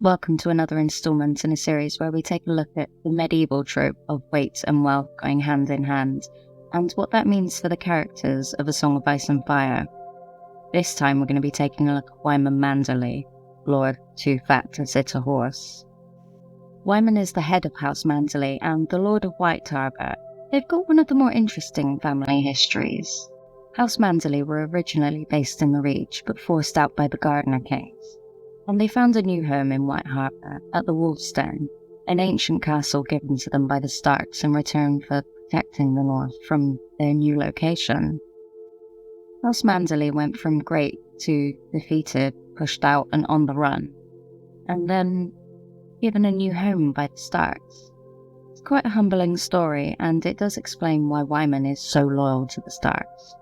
Welcome to another installment in a series where we take a look at the medieval trope of weight and wealth going hand in hand, and what that means for the characters of A Song of Ice and Fire. This time we're going to be taking a look at Wyman Manderly, Lord Too Fat to Sit a Horse. Wyman is the head of House Manderly and the Lord of White Harbour. They've got one of the more interesting family histories. House Manderly were originally based in the Reach, but forced out by the Gardener Kings. And they found a new home in White Harbour, at the Wolfstone, an ancient castle given to them by the Starks in return for protecting the North from their new location. House Manderly went from great to defeated, pushed out and on the run, and then given a new home by the Starks. It's quite a humbling story, and it does explain why Wyman is so loyal to the Starks.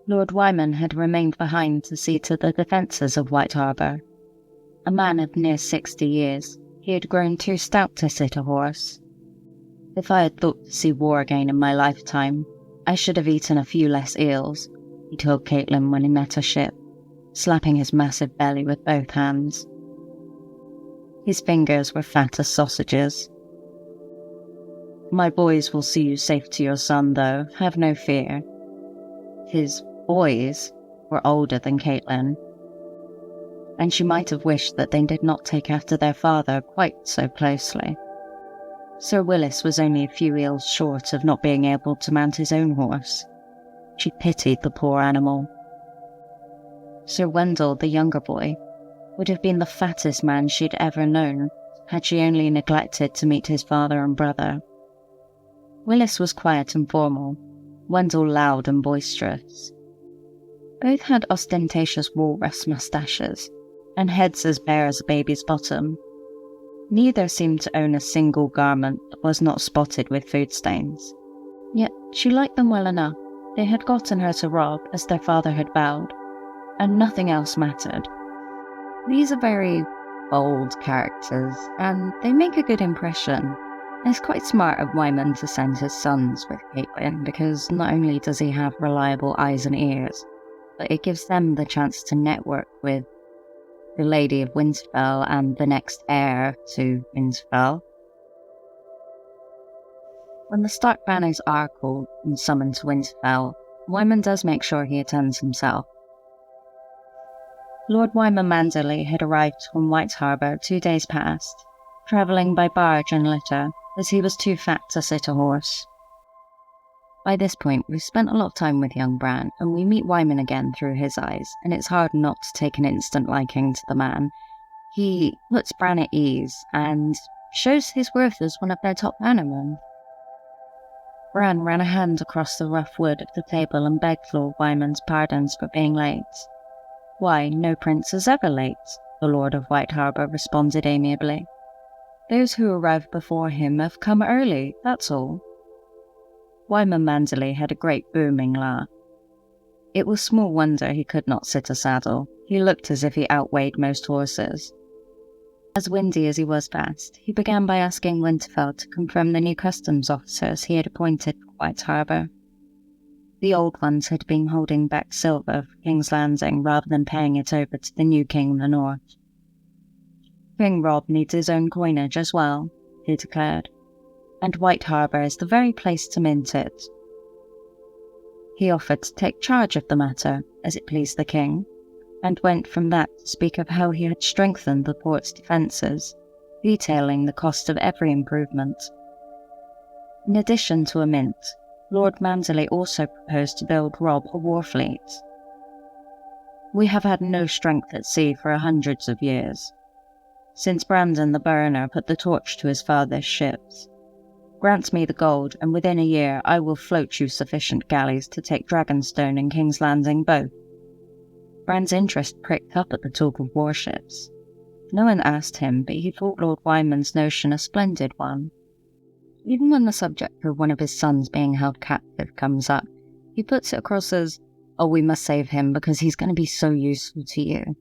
Lord Wyman had remained behind to see to the defences of White Harbour. A man of near 60 years, he had grown too stout to sit a horse. If I had thought to see war again in my lifetime, I should have eaten a few less eels, he told Catelyn when he met a ship, slapping his massive belly with both hands. His fingers were fat as sausages. My boys will see you safe to your son, though, have no fear. His boys were older than Catelyn, and she might have wished that they did not take after their father quite so closely. Sir Willis was only a few eels short of not being able to mount his own horse. She pitied the poor animal. Sir Wendell, the younger boy, would have been the fattest man she'd ever known, had she only neglected to meet his father and brother. Willis was quiet and formal, Wendell loud and boisterous. Both had ostentatious walrus moustaches, and heads as bare as a baby's bottom. Neither seemed to own a single garment that was not spotted with food stains. Yet she liked them well enough. They had gotten her to Rob, as their father had vowed, and nothing else mattered. These are very bold characters, and they make a good impression. It's quite smart of Wyman to send his sons with Catelyn, because not only does he have reliable eyes and ears, but it gives them the chance to network with the Lady of Winterfell and the next heir to Winterfell. When the Stark banners are called and summoned to Winterfell, Wyman does make sure he attends himself. Lord Wyman Manderly had arrived from White Harbour 2 days past, travelling by barge and litter, as he was too fat to sit a horse. By this point, we've spent a lot of time with young Bran, and we meet Wyman again through his eyes, and it's hard not to take an instant liking to the man. He puts Bran at ease, and shows his worth as one of their top bannermen. Bran ran a hand across the rough wood of the table and begged Lord Wyman's pardons for being late. Why, no prince is ever late, the Lord of White Harbour responded amiably. Those who arrived before him have come early, that's all. Wyman Manderly had a great booming laugh. It was small wonder he could not sit a saddle. He looked as if he outweighed most horses. As windy as he was fast, he began by asking Winterfell to confirm the new customs officers he had appointed for White Harbour. The old ones had been holding back silver for King's Landing rather than paying it over to the new king in the north. King Rob needs his own coinage as well, he declared, and White Harbour is the very place to mint it. He offered to take charge of the matter, as it pleased the king, and went from that to speak of how he had strengthened the port's defences, detailing the cost of every improvement. In addition to a mint, Lord Manderly also proposed to build Rob a war fleet. We have had no strength at sea for hundreds of years, since Brandon the Burner put the torch to his father's ships. Grant me the gold, and within a year I will float you sufficient galleys to take Dragonstone and King's Landing both. Bran's interest pricked up at the talk of warships. No one asked him, but he thought Lord Wyman's notion a splendid one. Even when the subject of one of his sons being held captive comes up, he puts it across as, "Oh, we must save him because he's going to be so useful to you."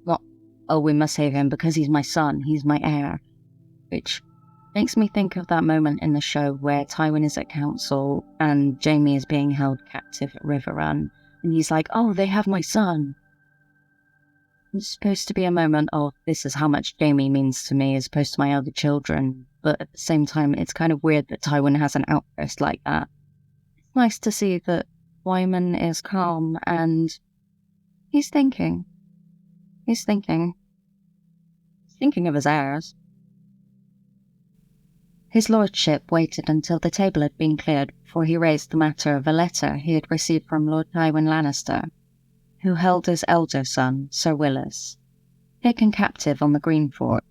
Not, "Oh, we must save him because he's my son, he's my heir." Which, Makes me think of that moment in the show where Tywin is at council and Jaime is being held captive at River Run, and he's like, "Oh, they have my son." It's supposed to be a moment of, this is how much Jaime means to me as opposed to my other children, but at the same time, it's kind of weird that Tywin has an outburst like that. It's nice to see that Wyman is calm and he's thinking. He's thinking of his heirs. His lordship waited until the table had been cleared before he raised the matter of a letter he had received from Lord Tywin Lannister, who held his elder son, Sir Willis, taken captive on the Green Fork.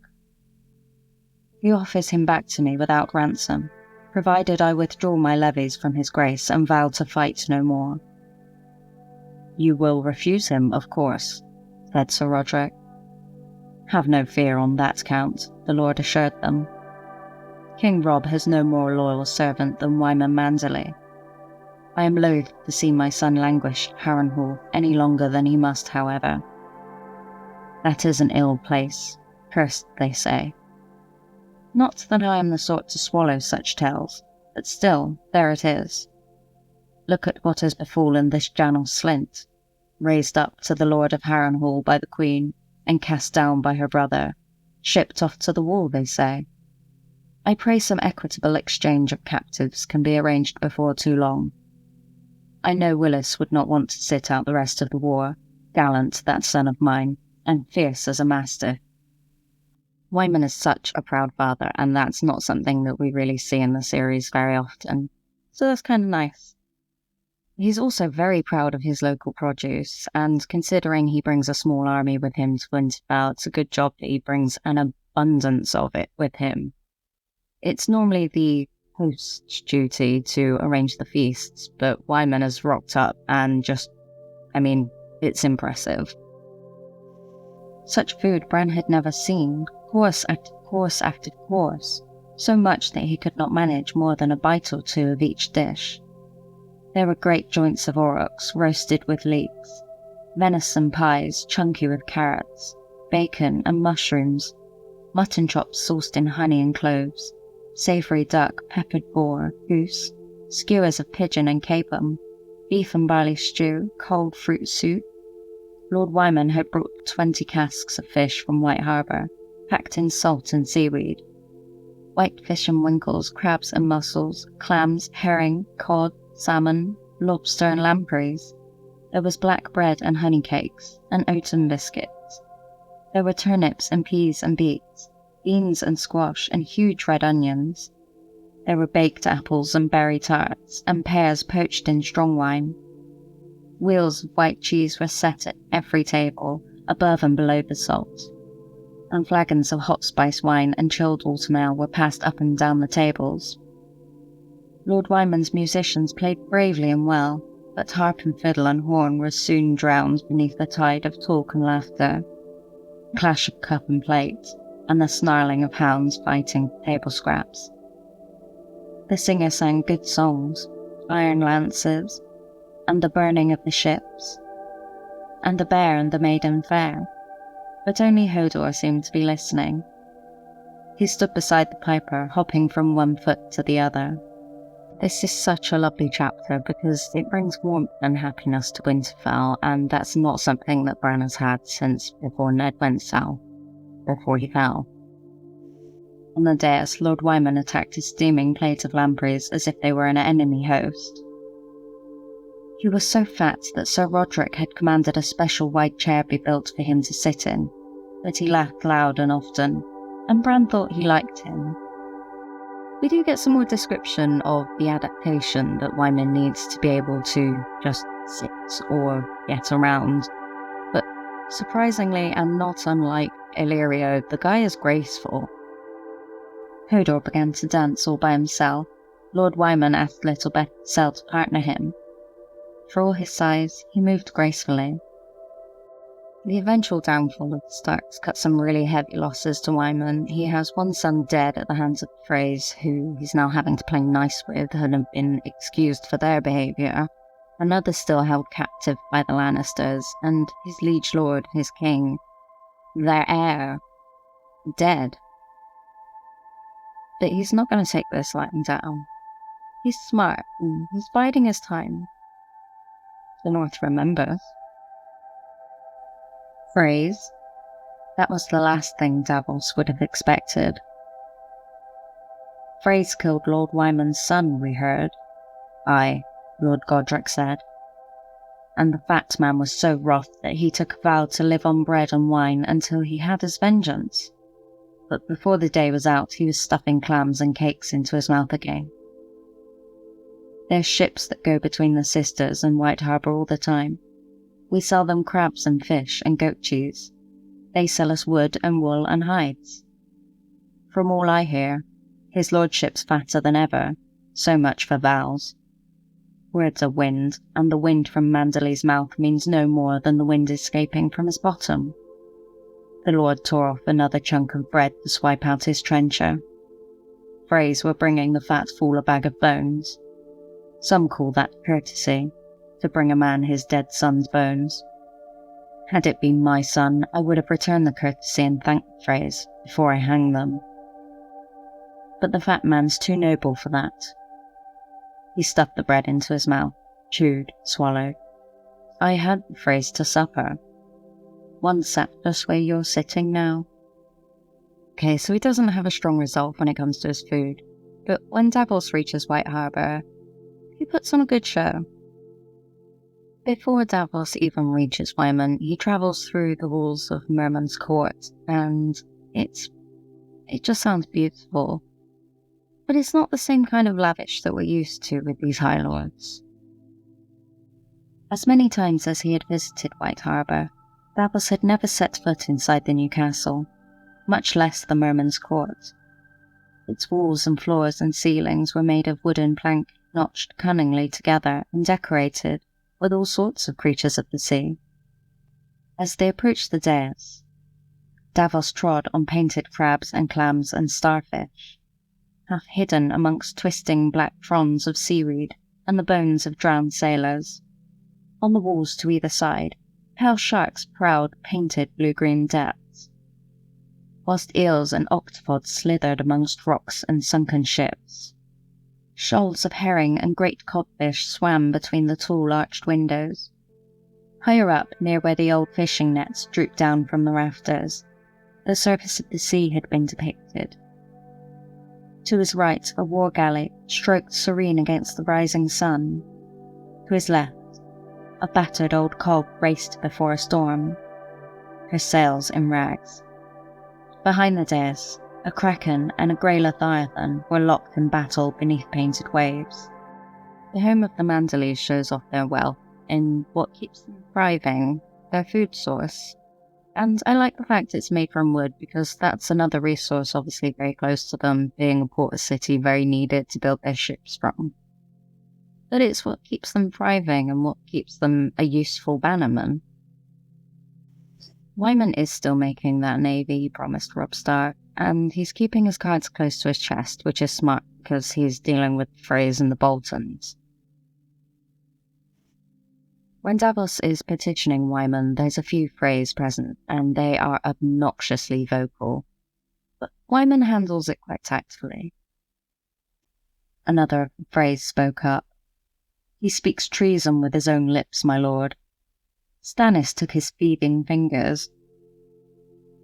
He offers him back to me without ransom, provided I withdraw my levies from his grace and vow to fight no more. "You will refuse him, of course," said Sir Roderick. "Have no fear on that count," the Lord assured them. "King Robb has no more loyal servant than Wyman Manderly. I am loath to see my son languish at Harrenhal any longer than he must, however. That is an ill place, cursed, they say. Not that I am the sort to swallow such tales, but still, there it is. Look at what has befallen this Janos Slint, raised up to the Lord of Harrenhal by the Queen, and cast down by her brother, shipped off to the wall, they say. I pray some equitable exchange of captives can be arranged before too long. I know Willis would not want to sit out the rest of the war, gallant that son of mine, and fierce as a mastiff. Wyman is such a proud father, and that's not something that we really see in the series very often, so that's kind of nice. He's also very proud of his local produce, and considering he brings a small army with him to Winterfell, it's a good job that he brings an abundance of it with him. It's normally the host's duty to arrange the feasts, but Wyman has rocked up and it's impressive. Such food Bran had never seen, course after course after course, so much that he could not manage more than a bite or two of each dish. There were great joints of aurochs roasted with leeks, venison pies chunky with carrots, bacon and mushrooms, mutton chops sauced in honey and cloves, savoury duck, peppered boar, goose, skewers of pigeon and capon, beef and barley stew, cold fruit soup. Lord Wyman had brought 20 casks of fish from White Harbour, packed in salt and seaweed. White fish and winkles, crabs and mussels, clams, herring, cod, salmon, lobster and lampreys. There was black bread and honey cakes, and oaten biscuits. There were turnips and peas and beets, beans and squash and huge red onions. There were baked apples and berry tarts, and pears poached in strong wine. Wheels of white cheese were set at every table, above and below the salt, and flagons of hot spice wine and chilled autumn ale were passed up and down the tables. Lord Wyman's musicians played bravely and well, but harp and fiddle and horn were soon drowned beneath the tide of talk and laughter, clash of cup and plate, and the snarling of hounds fighting for table scraps. The singer sang good songs, Iron Lances, and the burning of the ships, and the bear and the maiden fair, but only Hodor seemed to be listening. He stood beside the piper, hopping from one foot to the other. This is such a lovely chapter because it brings warmth and happiness to Winterfell, and that's not something that Bran has had since before Ned went south, before he fell. On the dais, Lord Wyman attacked his steaming plate of lampreys as if they were an enemy host. He was so fat that Sir Roderick had commanded a special wide chair be built for him to sit in, but he laughed loud and often, and Bran thought he liked him. We do get some more description of the adaptation that Wyman needs to be able to just sit or get around, but surprisingly and not unlike Illyrio, the guy is graceful. Hodor began to dance all by himself. Lord Wyman asked little Bethel to partner him. For all his size, he moved gracefully. The eventual downfall of the Starks cut some really heavy losses to Wyman. He has one son dead at the hands of the Freys, who he's now having to play nice with and have been excused for their behaviour. Another still held captive by the Lannisters, and his liege lord, his king, their heir, dead. but he's not going to take this lying down. He's smart, and he's biding his time. The North remembers. Phrase. That was the last thing Davos would have expected. Phrase killed Lord Wyman's son, we heard. Aye, Lord Godric said. And the fat man was so wroth that he took a vow to live on bread and wine until he had his vengeance. But before the day was out, he was stuffing clams and cakes into his mouth again. There's ships that go between the Sisters and White Harbour all the time. We sell them crabs and fish and goat cheese. They sell us wood and wool and hides. From all I hear, his lordship's fatter than ever, so much for vows. Words are wind, and the wind from Manderly's mouth means no more than the wind escaping from his bottom. The Lord tore off another chunk of bread to swipe out his trencher. Freys were bringing the fat fool a bag of bones. Some call that courtesy, to bring a man his dead son's bones. Had it been my son, I would have returned the courtesy and thanked the Freys before I hanged them. But the fat man's too noble for that. He stuffed the bread into his mouth, chewed, swallowed. I had the Freys to supper. One sat just where you're sitting now. Okay, so he doesn't have a strong resolve when it comes to his food, but when Davos reaches White Harbour, he puts on a good show. Before Davos even reaches Wyman, he travels through the walls of Merman's court, and it just sounds beautiful. But it's not the same kind of lavish that we're used to with these High Lords. As many times as he had visited White Harbour, Davos had never set foot inside the new castle, much less the Merman's court. Its walls and floors and ceilings were made of wooden plank notched cunningly together and decorated with all sorts of creatures of the sea. As they approached the dais, Davos trod on painted crabs and clams and starfish, half hidden amongst twisting black fronds of seaweed and the bones of drowned sailors. On the walls to either side, pale sharks prowled painted blue-green depths, whilst eels and octopods slithered amongst rocks and sunken ships. Shoals of herring and great codfish swam between the tall arched windows. Higher up, near where the old fishing nets drooped down from the rafters, the surface of the sea had been depicted. To his right, a war galley stroked serene against the rising sun. To his left, a battered old cog raced before a storm, her sails in rags. Behind the dais, a kraken and a grey leviathan were locked in battle beneath painted waves. The home of the Manderlys shows off their wealth in what keeps them thriving, their food source. And I like the fact it's made from wood, because that's another resource obviously very close to them, being a port city very needed to build their ships from. But it's what keeps them thriving and what keeps them a useful bannerman. Wyman is still making that navy he promised Robb Stark, and he's keeping his cards close to his chest, which is smart because he's dealing with the Freys and the Boltons. When Davos is petitioning Wyman, there's a few Freys present, and they are obnoxiously vocal. But Wyman handles it quite tactfully. Another of the Freys spoke up. He speaks treason with his own lips, my lord. Stannis took his thieving fingers.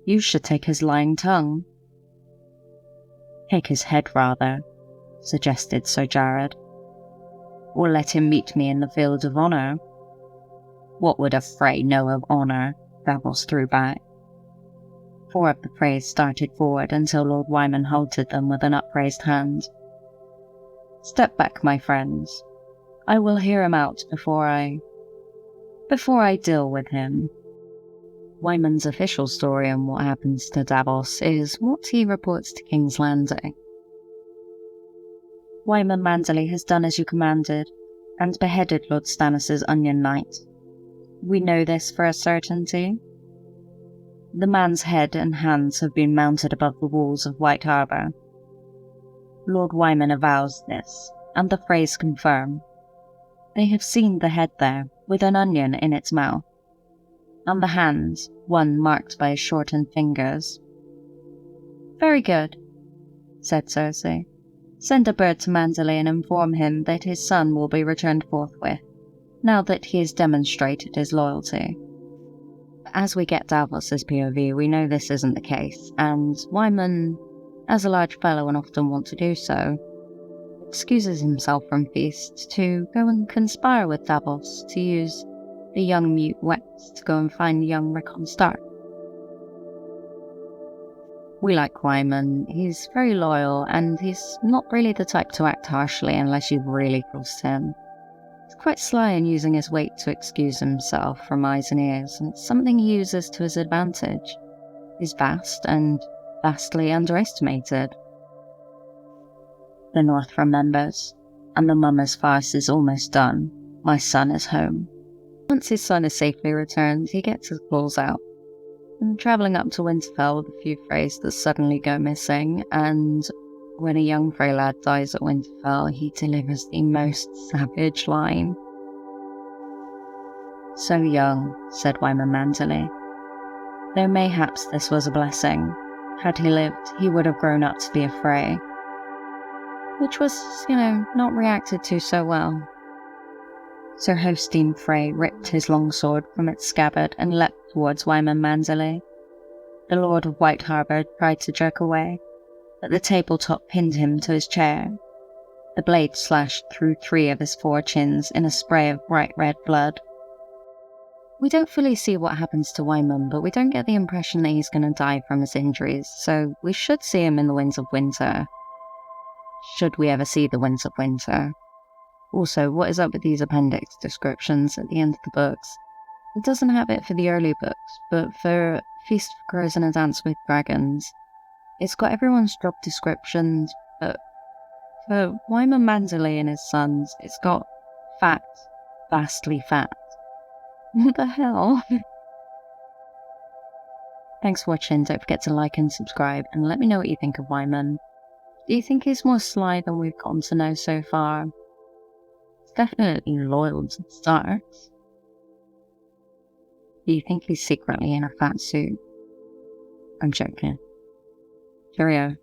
You should take his lying tongue. Take his head, rather, suggested Sir Jared. Or let him meet me in the field of honour. What would a Frey know of honour? Davos threw back. Four of the Freys started forward until Lord Wyman halted them with an upraised hand. Step back, my friends. I will hear him out before I deal with him. Wyman's official story on what happens to Davos is what he reports to King's Landing. Wyman Manderly has done as you commanded, and beheaded Lord Stannis' Onion Knight. We know this for a certainty. The man's head and hands have been mounted above the walls of White Harbour. Lord Wyman avows this, and the Freys confirm. They have seen the head there, with an onion in its mouth, and the hands, one marked by his shortened fingers. Very good. said Cersei. "Send a bird to Manderly and inform him that his son will be returned forthwith, now that he has demonstrated his loyalty." As we get Davos's POV, we know this isn't the case, and Wyman, as a large fellow and often wont to do so, excuses himself from feasts to go and conspire with Davos to use the young mute Wex to go and find young Rickon Stark. We like Wyman. He's very loyal, and he's not really the type to act harshly unless you've really crossed him. He's quite sly in using his weight to excuse himself from eyes and ears, and it's something he uses to his advantage. He's vast and vastly underestimated. The North remembers, and the Mummer's farce is almost done. My son is home. Once his son is safely returned, he gets his claws out, and travelling up to Winterfell with a few Freys that suddenly go missing, and when a young Frey lad dies at Winterfell, he delivers the most savage line. "So young," said Wyman Manderly. "Though mayhaps this was a blessing. Had he lived, he would have grown up to be a Frey." Which was, not reacted to so well. Sir Hosteen Frey ripped his longsword from its scabbard and leapt towards Wyman Manderly. The Lord of White Harbour tried to jerk away, but the tabletop pinned him to his chair. The blade slashed through 3 of his 4 chins in a spray of bright red blood. We don't fully see what happens to Wyman, but we don't get the impression that he's going to die from his injuries, so we should see him in the Winds of Winter. Should we ever see the Winds of Winter? Also, what is up with these appendix descriptions at the end of the books? It doesn't have it for the early books, but for Feast of Crows and A Dance with Dragons, it's got everyone's job descriptions, but for Wyman Manderly and his sons, it's got fat, vastly fat. What the hell? Thanks for watching. Don't forget to like and subscribe, and let me know what you think of Wyman. Do you think he's more sly than we've gotten to know so far? He's definitely loyal to the Starks. Do you think he's secretly in a fat suit? I'm joking. Cheerio.